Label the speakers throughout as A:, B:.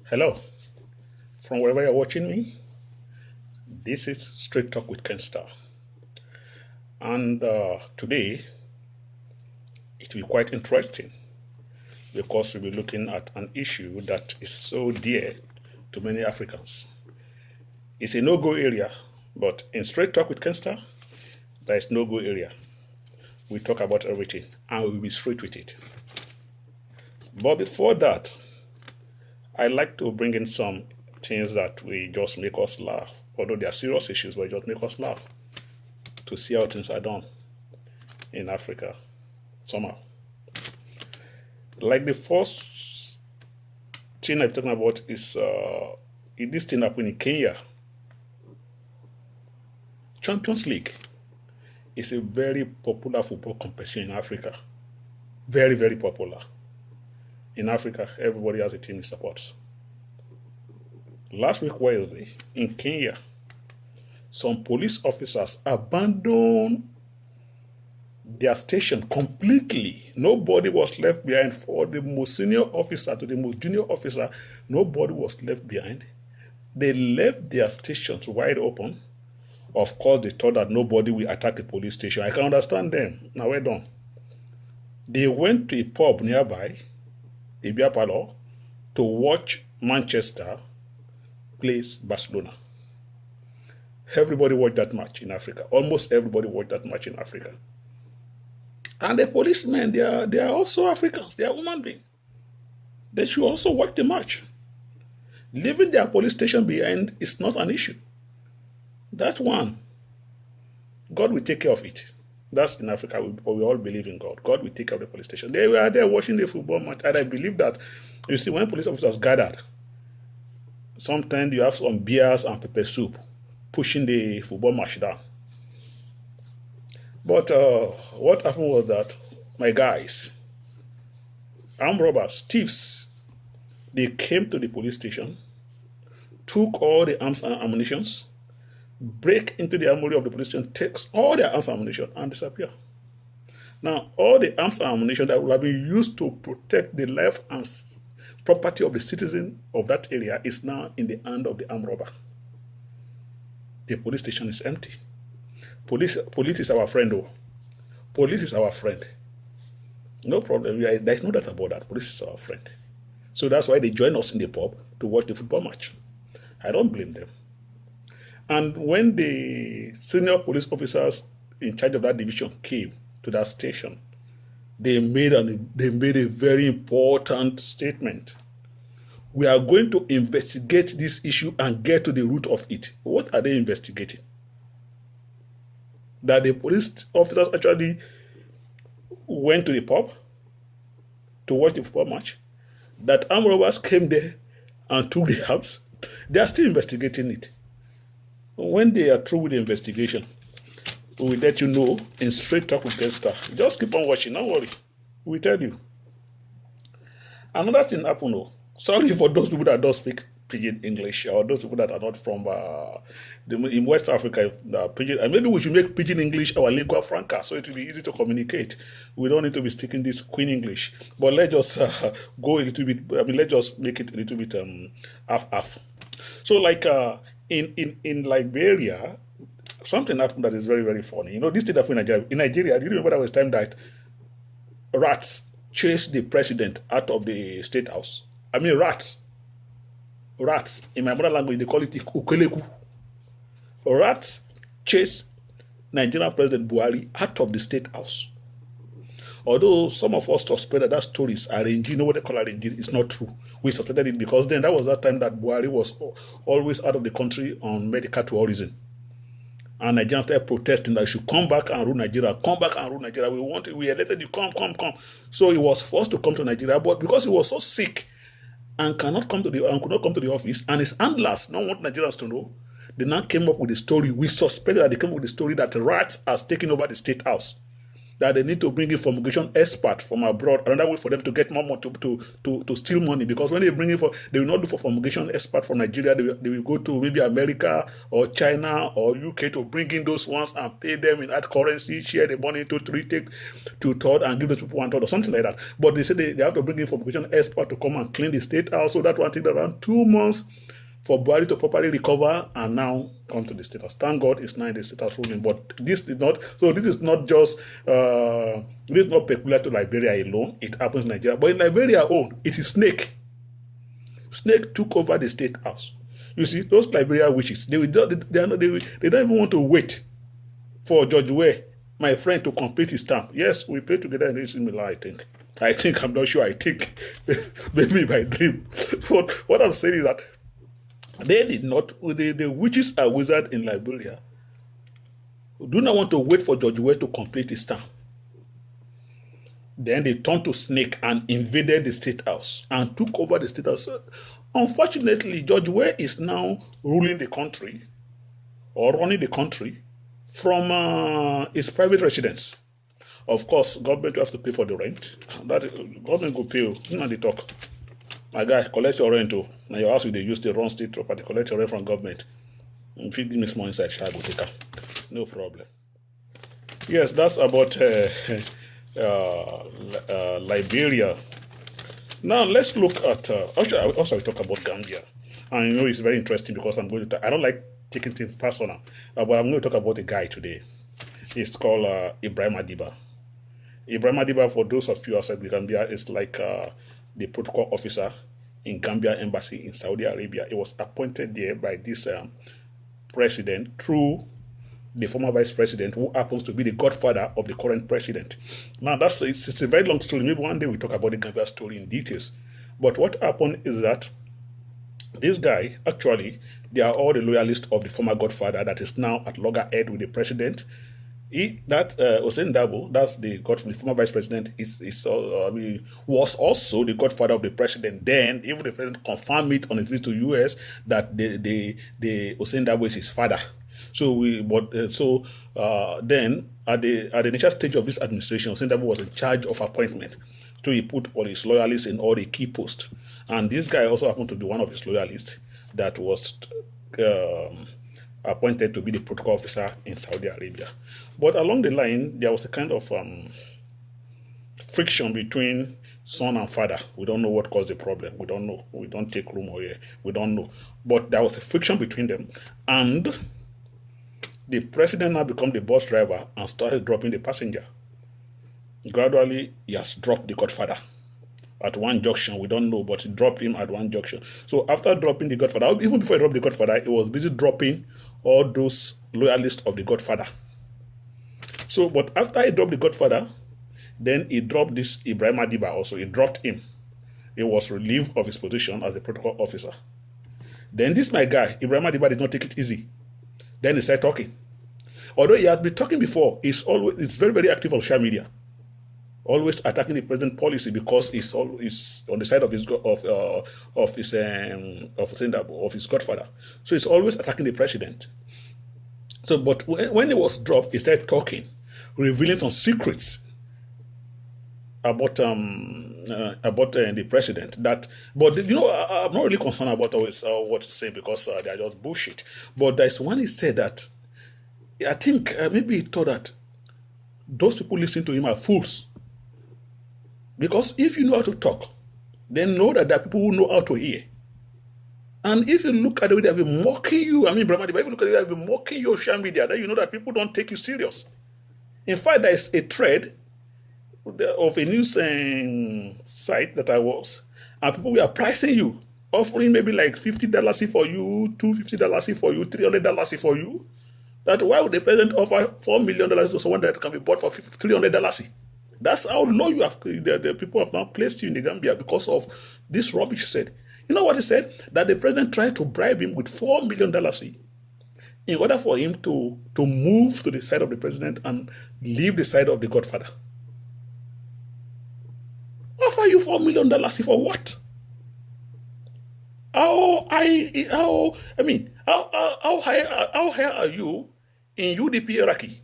A: Hello, from wherever you're watching me, this is Straight Talk with Kenstar. And today, it will be quite interesting because we'll be looking at an issue that is so dear to many Africans. It's a no-go area, but in Straight Talk with Kenstar, there is no-go area. We talk about everything and we'll be straight with it. But before that, I like to bring in some things that will just make us laugh. Although they are serious issues, but just make us laugh to see how things are done in Africa somehow. Like the first thing I'm talking about is this thing happened in Kenya. Champions League is a very popular football competition in Africa. Very, very popular. In Africa, everybody has a team he supports. Last week Wednesday, in Kenya, some police officers abandoned their station completely. Nobody was left behind. For the most senior officer to the most junior officer, nobody was left behind. They left their stations wide open. Of course, they thought that nobody will attack a police station. I can understand them. Now, we're done. They went to a pub nearby, a beer parlor, to watch Manchester plays Barcelona. Everybody watched that match in Africa. Almost everybody watched that match in Africa. And the policemen, they are also Africans. They are human beings. They should also watch the match. Leaving their police station behind is not an issue. That one, God will take care of it. That's in Africa. We all believe in God. God will take care of the police station. They were there watching the football match. And I believe that, you see, when police officers gathered, sometimes you have some beers and pepper soup pushing the football match down. But what happened was that my guys, armed robbers, thieves, they came to the police station, took all the arms and ammunitions, break into the armory of the police station, takes all their arms and ammunition, and disappear. Now, all the arms and ammunition that would have been used to protect the life and property of the citizen of that area is now in the hand of the armed robber. The police station is empty. Police is our friend, though. Police is our friend. No problem. There's no doubt about that. Police is our friend. So that's why they join us in the pub to watch the football match. I don't blame them. And when the senior police officers in charge of that division came to that station, they made a very important statement. We are going to investigate this issue and get to the root of it. What are they investigating? That the police officers actually went to the pub to watch the football match, that armed robbers came there and took the arms. They are still investigating it. When they are through with the investigation, we will let you know in Straight Talk with Kenstar. Just keep on watching, don't worry. We tell you. Another thing happened. Sorry for those people that don't speak Pidgin English, or those people that are not from in West Africa. Pidgin, and maybe we should make Pidgin English our lingua franca, so it will be easy to communicate. We don't need to be speaking this Queen English, but let's just go a little bit. Let's just make it a little bit half. So, like in Liberia, something happened that is very, very funny. You know, this thing happened in Nigeria. In Nigeria, do you remember there was time that rats chased the president out of the state house? Rats. In my mother language, they call it ukeleku. Rats chased Nigerian President Buhari out of the state house. Although some of us suspect that story is arranged, you know what they call arranged, it's not true. We suspected it because then that was that time that Buhari was always out of the country on medical tourism. And Nigerians started protesting that he should come back and rule Nigeria. Come back and rule Nigeria. We elected you, come. So he was forced to come to Nigeria, but because he was so sick and could not come to the office, and his handlers don't want Nigerians to know, they now came up with the story. We suspected that they came up with the story that rats has taken over the state house. that they need to bring in fumigation expert from abroad, another way for them to get more money to steal money. Because when they bring in they will not do for fumigation expert from Nigeria. They will go to maybe America or China or UK to bring in those ones and pay them in hard currency, share the money into three, take two third, and give those people one third or something like that. But they say they have to bring in fumigation expert to come and clean the state house. So that one takes around 2 months for Buhari to properly recover and now come to the state house. Thank God it's not in the state house ruling, but this is not. So this is not just this is not peculiar to Liberia alone. It happens in Nigeria, but in Liberia own, it is snake. Snake took over the state house. You see, those Liberia witches, they don't even want to wait for George Weah, my friend, to complete his term. Yes, we played together in AC Milan, I think, I'm not sure, I think, maybe my dream. But what I'm saying is that they did not, the witches and wizards in Liberia do not want to wait for George Weah to complete his term. Then they turned to snake and invaded the state house and took over the state house. Unfortunately, George Weah is now ruling the country or running the country from his private residence. Of course, government will have to pay for the rent. That government will pay. You know the talk. My guy, collect your rent. Now your house will use the wrong state property. Collect your rent from government. If you give me small inside, I will take her. No problem. Yes, that's about Liberia. Now let's look at. Actually, I also talk about Gambia, and you know it's very interesting because I'm going to. I don't like taking things personal, but I'm going to talk about a guy today. It's called Ibrahim Adiba. Ibrahim Adiba, for those of you outside the Gambia, is like the protocol officer in Gambia Embassy in Saudi Arabia. He was appointed there by this president through the former vice president, who happens to be the godfather of the current president. Now, it's a very long story. Maybe one day we talk about the Gambia story in details. But what happened is that this guy, actually, they are all the loyalists of the former godfather that is now at loggerhead with the president. Hussein Dabo, that's the former vice president, was also the godfather of the president. Then even the president confirmed it on his visit to US that the Hussein Dabo is his father. So then at the initial stage of this administration, Hussein Dabo was in charge of appointment. So he put all his loyalists in all the key posts, and this guy also happened to be one of his loyalists that was appointed to be the protocol officer in Saudi Arabia. But along the line, there was a kind of friction between son and father. We don't know what caused the problem. We don't know. We don't take rumor here. We don't know. But there was a friction between them. And the president now became the bus driver and started dropping the passenger. Gradually, he has dropped the godfather at one junction. We don't know, but he dropped him at one junction. So after dropping the godfather, even before he dropped the godfather, he was busy dropping all those loyalists of the godfather. So, but after he dropped the godfather, then he dropped this Ibrahim Adiba also. He dropped him. He was relieved of his position as the protocol officer. Then this my guy, Ibrahim Adiba, did not take it easy. Then he started talking. Although he had been talking before, it's very, very active on social media. Always attacking the president policy because he's always on the side of his godfather. So he's always attacking the president. So, but when he was dropped, he started talking, revealing some secrets about the president. But you know, I'm not really concerned about always what he's saying because they are just bullshit. But there's one he said that I think maybe he thought that those people listening to him are fools. Because if you know how to talk, then know that there are people who know how to hear. And if you look at the way they have been mocking you, if you look at the way they have been mocking your social media, then you know that people don't take you serious. In fact, there is a thread of a news site that I was, and people were pricing you, offering maybe like $50 for you, $250 for you, $300 for you. That why would the president offer $4 million to someone that can be bought for $300? That's how low you have. The people have now placed you in the Gambia because of this rubbish he said. You know what he said? That the president tried to bribe him with $4 million in order for him to move to the side of the president and leave the side of the godfather. Offer you $4 million for what? How high are you in UDP hierarchy?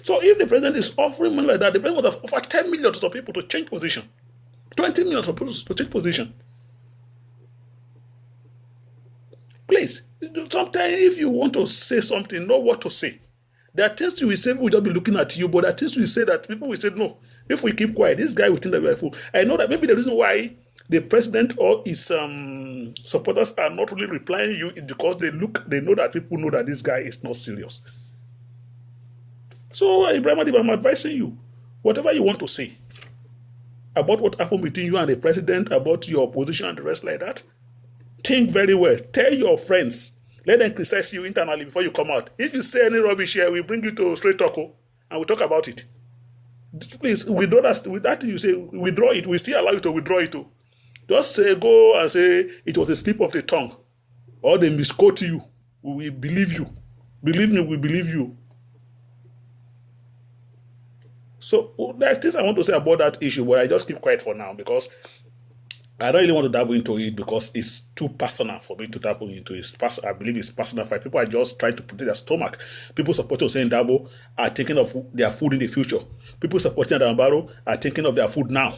A: So if the president is offering money like that, the president would have offered 10 million to some people to change position, 20 million to people to change position. Please, sometimes if you want to say something, know what to say. There are things you will say, people will just be looking at you, but there are things you will say that people will say, no, if we keep quiet, this guy will think that we are fool. I know that maybe the reason why the president or his supporters are not really replying you is because they know that people know that this guy is not serious. So, Ibrahim Adib, I'm advising you, whatever you want to say about what happened between you and the president, about your position and the rest like that, think very well. Tell your friends. Let them criticize you internally before you come out. If you say any rubbish here, we bring you to straight talk and we talk about it. Please, withdraw that. With that you say, withdraw it. We still allow you to withdraw it too. Just say, go and say it was a slip of the tongue, or they misquote you. We will believe you. Believe me, we believe you. So there are things I want to say about that issue, but I just keep quiet for now because I don't really want to dabble into it because it's too personal for me to dabble into it. I believe it's personal fight. People are just trying to protect their stomach. People supporting Hussein Dabo are thinking of their food in the future. People supporting Adam Barrow are thinking of their food now.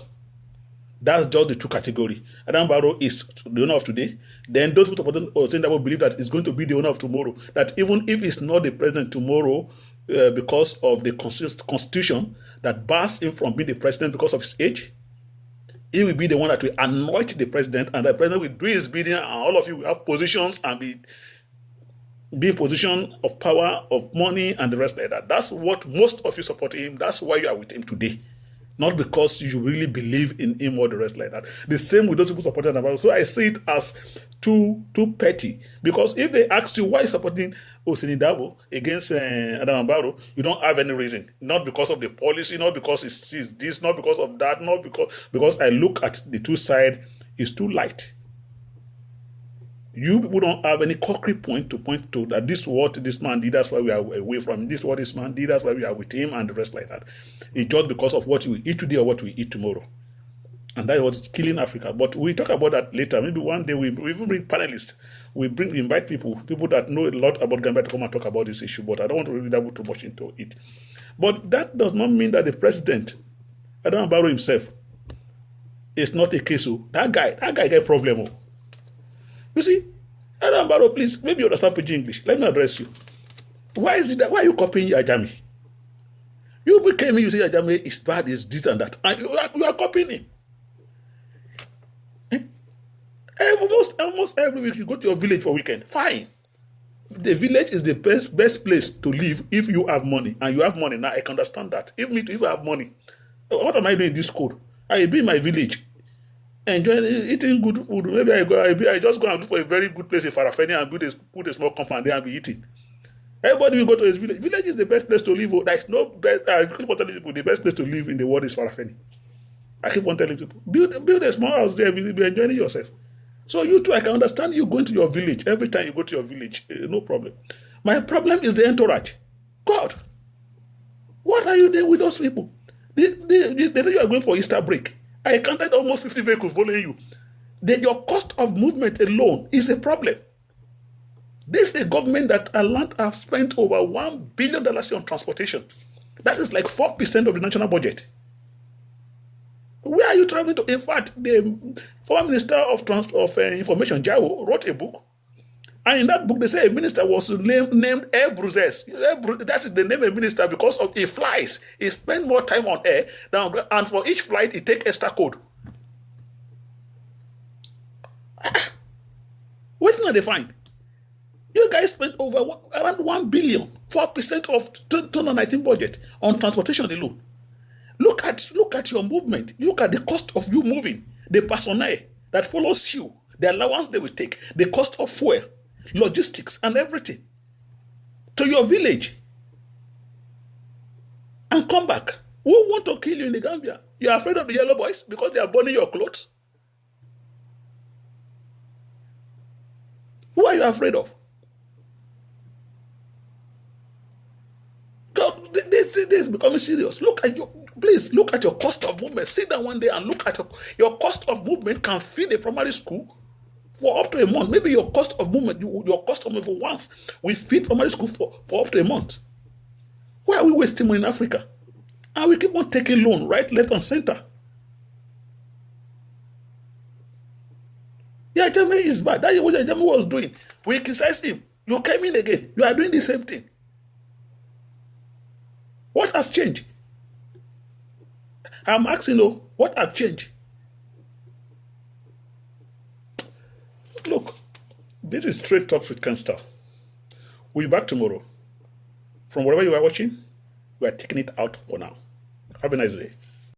A: That's just the two categories. Adam Barrow is the owner of today. Then those who support Hussein Dabo believe that it's going to be the owner of tomorrow. That even if it's not the president tomorrow, because of the constitution that bars him from being the president because of his age, he will be the one that will anoint the president, and the president will do his bidding, and all of you will have positions and be in position of power, of money, and the rest like that. That's what most of you support him. That's why you are with him today. Not because you really believe in him or the rest like that. The same with those people supporting Adam. So I see it as too petty. Because if they ask you why you're supporting Hussein Dabo against Adam Barrow, you don't have any reason. Not because of the policy, not because it's this, not because of that, not because I look at the two sides, it's too light. You people don't have any concrete point to that this is what this man did, that's why we are away from him. This is what this man did, that's why we are with him, and the rest like that. It's just because of what you eat today or what we eat tomorrow. And that is what's killing Africa. But we talk about that later. Maybe one day we even bring panelists. We invite people that know a lot about Gambia to come and talk about this issue. But I don't want to really dabble too much into it. But that does not mean that the president, Adam Barrow himself, is not a case. That guy got problem. You see, Adam Barrow, please, maybe you understand Pidgin English. Let me address you. Why are you copying Ajami? You became you say Ajami is bad, is this and that. And you are copying him. Almost every week you go to your village for weekend. Fine. The village is the best place to live if you have money. And you have money now, I can understand that. If I have money, what am I doing in this code? I be in my village. Enjoy eating good food. Maybe I just go and look for a very good place in Farafeni and put a small compound there and be eating. Everybody will go to his village. Village is the best place to live. There is no best. I keep on telling people the best place to live in the world is Farafeni. I keep on telling people build a small house there. You'll be enjoying yourself. So you too, I can understand you going to your village every time you go to your village. No problem. My problem is the entourage. God, what are you doing with those people? They say you are going for Easter break. I counted almost 50 vehicles following you. Your cost of movement alone is a problem. This is a government that have spent over $1 billion on transportation. That is like 4% of the national budget. Where are you traveling to? In fact, the former Minister of Information, Jawo, wrote a book. And in that book, they say a minister was named Air Bruises. That is the name of a minister because of he flies. He spends more time on air and for each flight, he takes extra code. What's not defined? You guys spent around 1 billion, 4% of 2019 budget on transportation alone. Look at your movement. Look at the cost of you moving, the personnel that follows you, the allowance they will take, the cost of fuel, logistics, and everything to your village and come back. Who want to kill you in the Gambia? You are afraid of the yellow boys because they are burning your clothes? Who are you afraid of? God, this is becoming serious. Please look at your cost of movement. Sit down one day and look at your cost of movement can feed a primary school for up to a month. Maybe your cost of movement for once will feed primary school for up to a month. Why are we wasting money in Africa? And we keep on taking loan right, left, and center. Yeah, Germany is bad. That's what Germany was doing. We criticize him. You came in again. You are doing the same thing. What has changed? I'm asking you, what has changed? Look, this is Straight Talks with Kenstar. We'll be back tomorrow. From wherever you are watching, we are taking it out for now. Have a nice day.